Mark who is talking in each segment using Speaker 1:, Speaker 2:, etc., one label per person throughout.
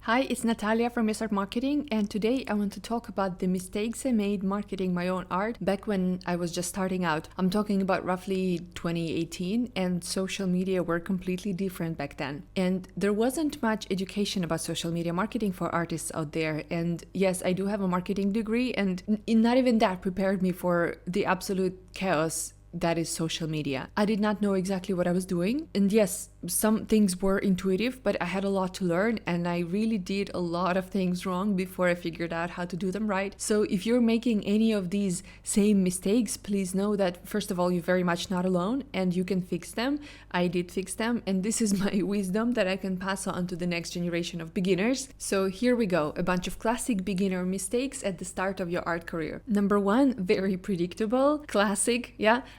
Speaker 1: Hi, it's Natalia from Start Marketing, and today I want to talk about the mistakes I made marketing my own art back when I was just starting out. I'm talking about roughly 2018, and social media were completely different back then. And there wasn't much education about social media marketing for artists out there. And yes, I do have a marketing degree, and not even that prepared me for the absolute chaos that is social media. I did not know exactly what I was doing. And yes, some things were intuitive, but I had a lot to learn and I really did a lot of things wrong before I figured out how to do them right. So if you're making any of these same mistakes, please know that first of all, you're very much not alone and you can fix them. I did fix them, and this is my wisdom that I can pass on to the next generation of beginners. So here we go, a bunch of classic beginner mistakes at the start of your art career. Number one, very predictable, classic,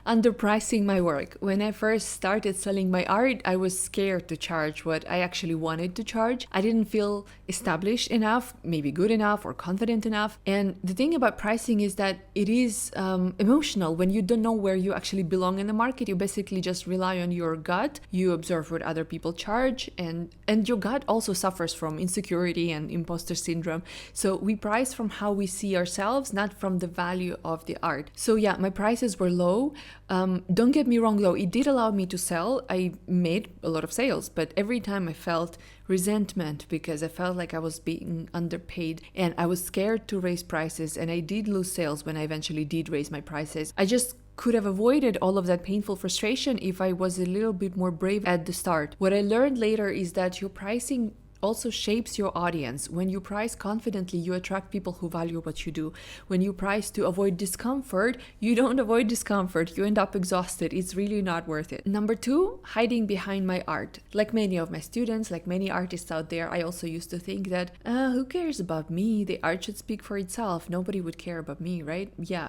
Speaker 1: underpricing my work. When I first started selling my art, I was scared to charge what I actually wanted to charge. I didn't feel established enough, maybe good enough or confident enough. And the thing about pricing is that it is emotional. When you don't know where you actually belong in the market, you basically just rely on your gut. You observe what other people charge, and your gut also suffers from insecurity and imposter syndrome. So we price from how we see ourselves, not from the value of the art. So yeah, my prices were low. Don't get me wrong though, it did allow me to sell. I made a lot of sales, but every time I felt resentment because I felt like I was being underpaid and I was scared to raise prices, and I did lose sales when I eventually did raise my prices. I just could have avoided all of that painful frustration if I was a little bit more brave at the start. What I learned later is that your pricing also shapes your audience. When you price confidently, you attract people who value what you do. When you price to avoid discomfort, you don't avoid discomfort. You end up exhausted. It's really not worth it. Number two, hiding behind my art. Like many of my students, like many artists out there, I also used to think that, who cares about me? The art should speak for itself. Nobody would care about me, right? Yeah,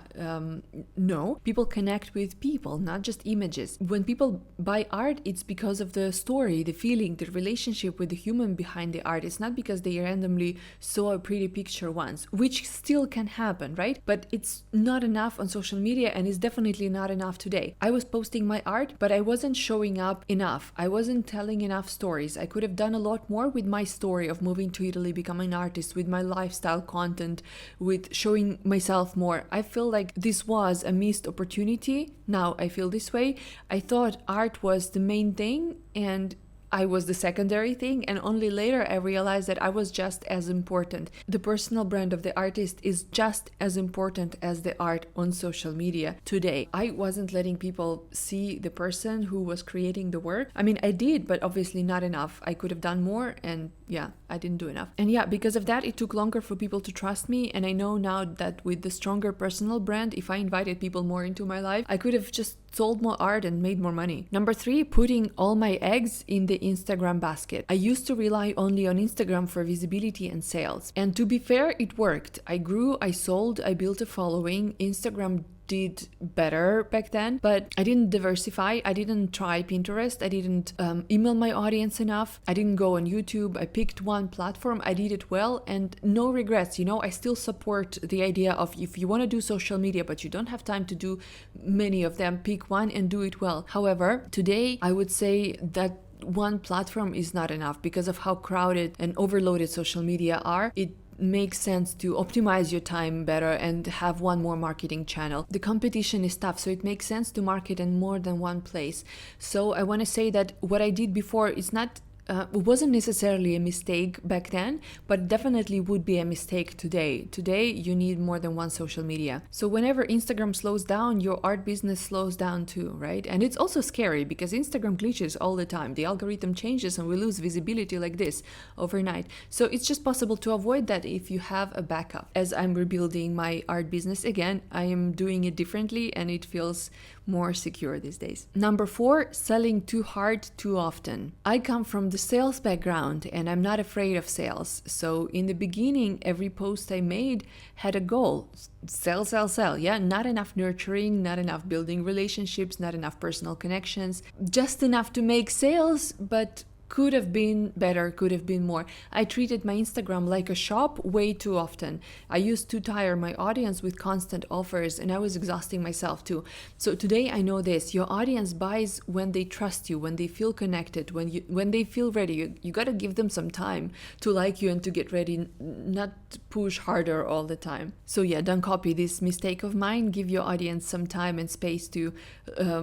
Speaker 1: no. People connect with people, not just images. When people buy art, it's because of the story, the feeling, the relationship with the human behind the art. It's not because they randomly saw a pretty picture once, which still can happen, right? But it's not enough on social media, and it's definitely not enough today. I was posting my art, but I wasn't showing up enough. I wasn't telling enough stories. I could have done a lot more with my story of moving to Italy, becoming an artist, with my lifestyle content, with showing myself more. I feel like this was a missed opportunity. Now I feel this way. I thought art was the main thing and I was the secondary thing, and only later I realized that I was just as important. The personal brand of the artist is just as important as the art on social media today. I wasn't letting people see the person who was creating the work. I mean, I did, but obviously not enough. I could have done more, and yeah, I didn't do enough. And yeah, because of that, it took longer for people to trust me, and I know now that with the stronger personal brand, if I invited people more into my life, I could have just sold more art and made more money. Number three, putting all my eggs in the Instagram basket. I used to rely only on Instagram for visibility and sales. And to be fair, it worked. I grew, I sold, I built a following. Instagram did better back then, but I didn't diversify. I didn't try Pinterest. I didn't email my audience enough. I didn't go on YouTube. I picked one platform. I did it well, and no regrets. I still support the idea of if you want to do social media but you don't have time to do many of them, pick one and do it well. However, today I would say that one platform is not enough because of how crowded and overloaded social media are. It makes sense to optimize your time better and have one more marketing channel. The competition is tough, so it makes sense to market in more than one place. So I want to say that what I did before is not it wasn't necessarily a mistake back then, but definitely would be a mistake today. Today, you need more than one social media. So whenever Instagram slows down, your art business slows down too, right? And it's also scary because Instagram glitches all the time. The algorithm changes and we lose visibility like this overnight. So it's just possible to avoid that if you have a backup. As I'm rebuilding my art business again, I am doing it differently and it feels more secure these days. Number four, selling too hard too often. I come from the sales background and I'm not afraid of sales. So in the beginning, every post I made had a goal. Sell. Yeah, not enough nurturing, not enough building relationships, not enough personal connections, just enough to make sales, but could have been better, could have been more. I treated my Instagram like a shop way too often. I used to tire my audience with constant offers, and I was exhausting myself too. So today I know this: your audience buys when they trust you, when they feel connected, when they feel ready. You got to give them some time to like you and to get ready, not push harder all the time. So yeah, don't copy this mistake of mine. Give your audience some time and space to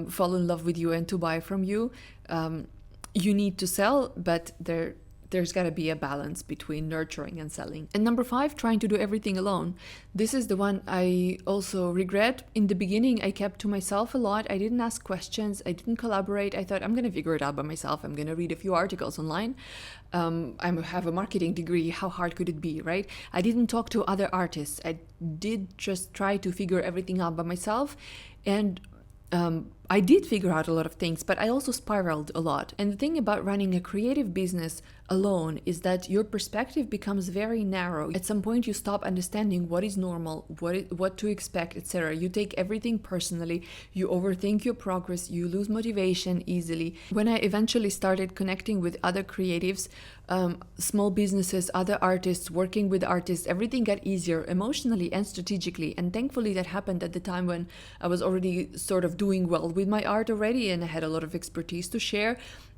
Speaker 1: fall in love with you and to buy from you. You need to sell, but there's got to be a balance between nurturing and selling. And number 5, trying to do everything alone. This is the one I also regret. In the beginning, I kept to myself a lot. I didn't ask questions. I didn't collaborate. I thought, I'm going to figure it out by myself. I'm going to read a few articles online. I have a marketing degree. How hard could it be, right? I didn't talk to other artists. I did just try to figure everything out by myself. And I did figure out a lot of things, but I also spiraled a lot. And the thing about running a creative business alone is that your perspective becomes very narrow. At some point, you stop understanding what is normal, what to expect, etc. You take everything personally, you overthink your progress, you lose motivation easily. When I eventually started connecting with other creatives, small businesses, other artists, working with artists, everything got easier emotionally and strategically. And thankfully, that happened at the time when I was already sort of doing well with my art already, and I had a lot of expertise to share.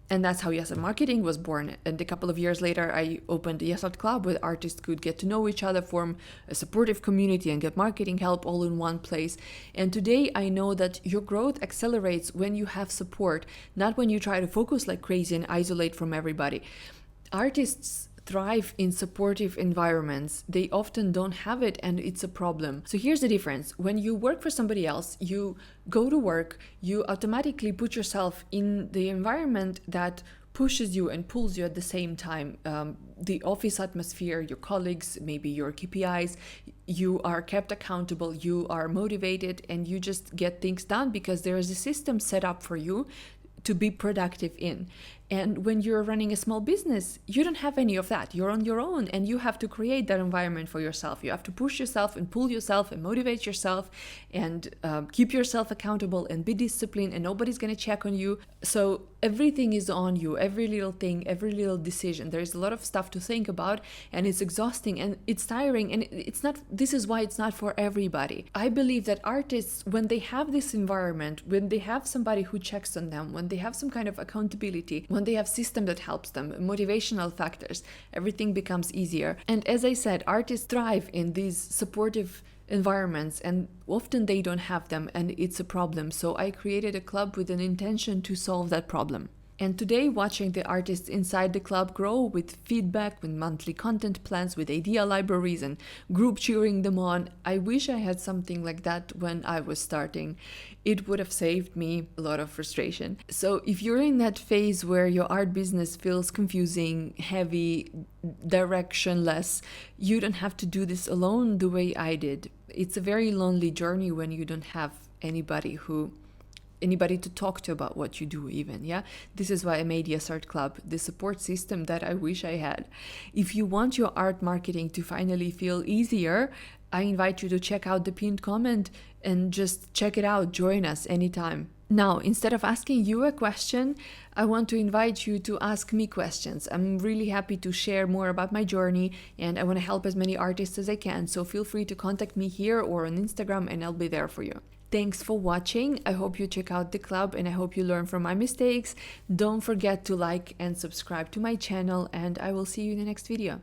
Speaker 1: And that's how Yes Art Marketing was born. And a couple of years later, I opened the Yes Art Club where artists could get to know each other, form a supportive community, and get marketing help all in one place. And today, I know that your growth accelerates when you have support, not when you try to focus like crazy and isolate from everybody. Artists thrive in supportive environments. They often don't have it, and it's a problem. So here's the difference. When you work for somebody else, you go to work, you automatically put yourself in the environment that pushes you and pulls you at the same time. The office atmosphere, your colleagues, maybe your KPIs, you are kept accountable, you are motivated, and you just get things done because there is a system set up for you to be productive in. And when you're running a small business, you don't have any of that. You're on your own, and you have to create that environment for yourself. You have to push yourself and pull yourself and motivate yourself and keep yourself accountable and be disciplined, and nobody's going to check on you. So everything is on you, every little thing, every little decision. There's a lot of stuff to think about, and it's exhausting and it's tiring, and this is why it's not for everybody. I believe that artists, when they have this environment, when they have somebody who checks on them, when they have some kind of accountability, when they have system that helps them, motivational factors, everything becomes easier. And as I said, artists thrive in these supportive environments, and often they don't have them, and it's a problem. So I created a club with an intention to solve that problem. And today, watching the artists inside the club grow with feedback, with monthly content plans, with idea libraries and group cheering them on, I wish I had something like that when I was starting. It would have saved me a lot of frustration. So if you're in that phase where your art business feels confusing, heavy, directionless, you don't have to do this alone the way I did. It's a very lonely journey when you don't have anybody to talk to about what you do even. Yeah, this is why I made Yes Art Club, the support system that I wish I had. If you want your art marketing to finally feel easier, I invite you to check out the pinned comment and just check it out. Join us anytime. Now, instead of asking you a question, I want to invite you to ask me questions. I'm really happy to share more about my journey, and I want to help as many artists as I can. So feel free to contact me here or on Instagram, and I'll be there for you. Thanks for watching. I hope you check out the club, and I hope you learn from my mistakes. Don't forget to like and subscribe to my channel, and I will see you in the next video.